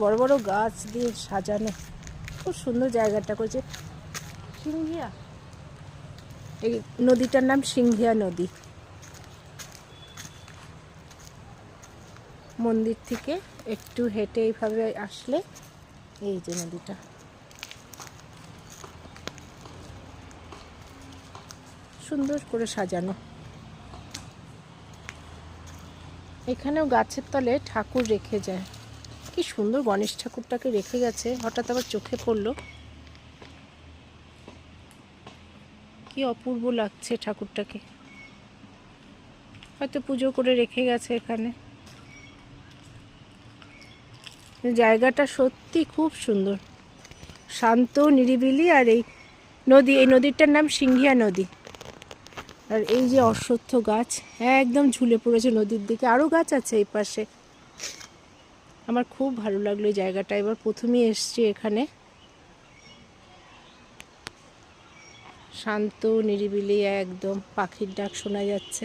বড় বড় গাছ দিয়ে সাজানো, খুব সুন্দর জায়গাটা করেছে। সিংহিয়া, এই নদীটার নাম সিংহিয়া নদী। মন্দির থেকে একটু হেঁটে এইভাবে আসলে এই যে নদীটা, সুন্দর করে সাজানো। এখানেও গাছের তলে ঠাকুর রেখে যায়, কি সুন্দর গণেশ ঠাকুরটাকে রেখে গেছে। হঠাৎ আবার চোখে পড়লো, কি অপূর্ব লাগছে ঠাকুরটাকে, হয়তো পুজো করে রেখে গেছে এখানে। জায়গাটা সত্যি খুব সুন্দর, শান্ত নিরিবিলি। আর এই নদীটার নাম সিংহিয়া নদী। আর এই যে অশ্বত্থ গাছ একদম ঝুলে পড়েছে নদীর দিকে, আরও গাছ আছে এই পাশে। আমার খুব ভালো লাগলো এই জায়গাটা, এবার প্রথমেই এসছি এখানে। শান্ত নিরিবিলি, একদম পাখির ডাক শোনা যাচ্ছে।